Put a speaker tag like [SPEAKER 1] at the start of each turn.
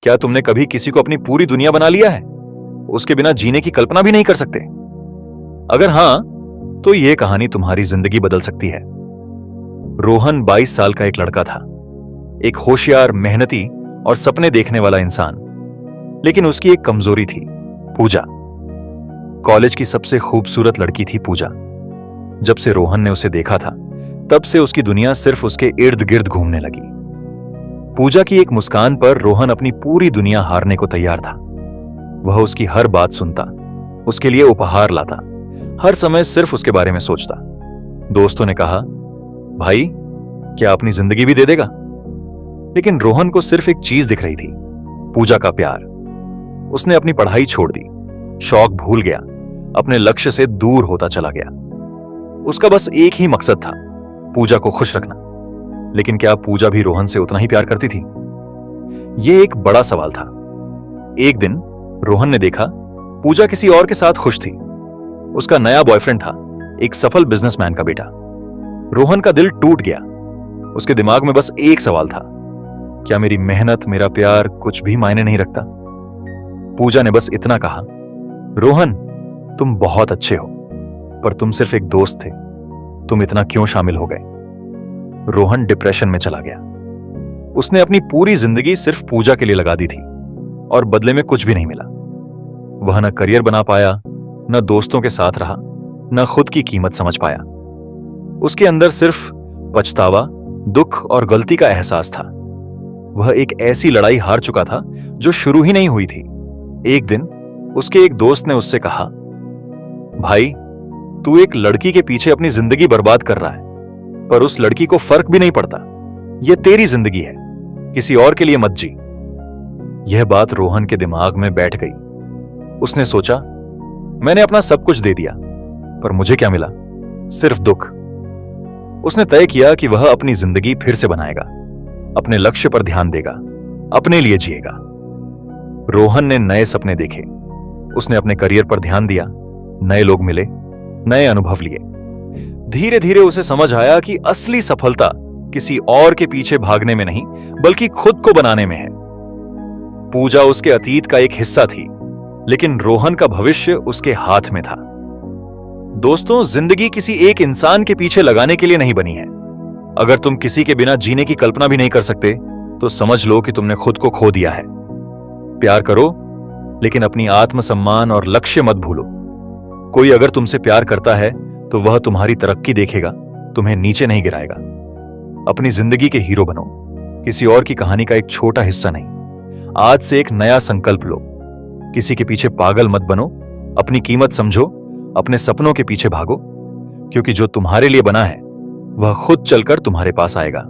[SPEAKER 1] क्या तुमने कभी किसी को अपनी पूरी दुनिया बना लिया है? उसके बिना जीने की कल्पना भी नहीं कर सकते? अगर हां, तो यह कहानी तुम्हारी जिंदगी बदल सकती है। रोहन 22 साल का एक लड़का था, एक होशियार, मेहनती और सपने देखने वाला इंसान। लेकिन उसकी एक कमजोरी थी, पूजा। कॉलेज की सबसे खूबसूरत लड़की थी पूजा। जब से रोहन ने उसे देखा था, तब से उसकी दुनिया सिर्फ उसके इर्द गिर्द घूमने लगी। पूजा की एक मुस्कान पर रोहन अपनी पूरी दुनिया हारने को तैयार था। वह उसकी हर बात सुनता, उसके लिए उपहार लाता, हर समय सिर्फ उसके बारे में सोचता। दोस्तों ने कहा, भाई क्या अपनी जिंदगी भी दे देगा? लेकिन रोहन को सिर्फ एक चीज दिख रही थी, पूजा का प्यार। उसने अपनी पढ़ाई छोड़ दी, शौक भूल गया, अपने लक्ष्य से दूर होता चला गया। उसका बस एक ही मकसद था, पूजा को खुश रखना। लेकिन क्या पूजा भी रोहन से उतना ही प्यार करती थी? यह एक बड़ा सवाल था। एक दिन रोहन ने देखा पूजा किसी और के साथ खुश थी। उसका नया बॉयफ्रेंड था, एक सफल बिजनेसमैन का बेटा। रोहन का दिल टूट गया। उसके दिमाग में बस एक सवाल था, क्या मेरी मेहनत, मेरा प्यार कुछ भी मायने नहीं रखता? पूजा ने बस इतना कहा, रोहन तुम बहुत अच्छे हो, पर तुम सिर्फ एक दोस्त थे, तुम इतना क्यों शामिल हो गए? रोहन डिप्रेशन में चला गया। उसने अपनी पूरी जिंदगी सिर्फ पूजा के लिए लगा दी थी और बदले में कुछ भी नहीं मिला। वह न करियर बना पाया, न दोस्तों के साथ रहा, न खुद की कीमत समझ पाया। उसके अंदर सिर्फ पछतावा, दुख और गलती का एहसास था। वह एक ऐसी लड़ाई हार चुका था जो शुरू ही नहीं हुई थी। एक दिन उसके एक दोस्त ने उससे कहा, भाई तू एक लड़की के पीछे अपनी जिंदगी बर्बाद कर रहा है, पर उस लड़की को फर्क भी नहीं पड़ता। यह तेरी जिंदगी है, किसी और के लिए मत जी। यह बात रोहन के दिमाग में बैठ गई। उसने सोचा, मैंने अपना सब कुछ दे दिया, पर मुझे क्या मिला? सिर्फ दुख। उसने तय किया कि वह अपनी जिंदगी फिर से बनाएगा, अपने लक्ष्य पर ध्यान देगा, अपने लिए जिएगा। रोहन ने नए सपने देखे, उसने अपने करियर पर ध्यान दिया, नए लोग मिले, नए अनुभव लिए। धीरे धीरे उसे समझ आया कि असली सफलता किसी और के पीछे भागने में नहीं, बल्कि खुद को बनाने में है। पूजा उसके अतीत का एक हिस्सा थी, लेकिन रोहन का भविष्य उसके हाथ में था। दोस्तों, जिंदगी किसी एक इंसान के पीछे लगाने के लिए नहीं बनी है। अगर तुम किसी के बिना जीने की कल्पना भी नहीं कर सकते, तो समझ लो कि तुमने खुद को खो दिया है। प्यार करो, लेकिन अपनी आत्मसम्मान और लक्ष्य मत भूलो। कोई अगर तुमसे प्यार करता है तो वह तुम्हारी तरक्की देखेगा, तुम्हें नीचे नहीं गिराएगा। अपनी जिंदगी के हीरो बनो, किसी और की कहानी का एक छोटा हिस्सा नहीं। आज से एक नया संकल्प लो, किसी के पीछे पागल मत बनो, अपनी कीमत समझो, अपने सपनों के पीछे भागो, क्योंकि जो तुम्हारे लिए बना है वह खुद चलकर तुम्हारे पास आएगा।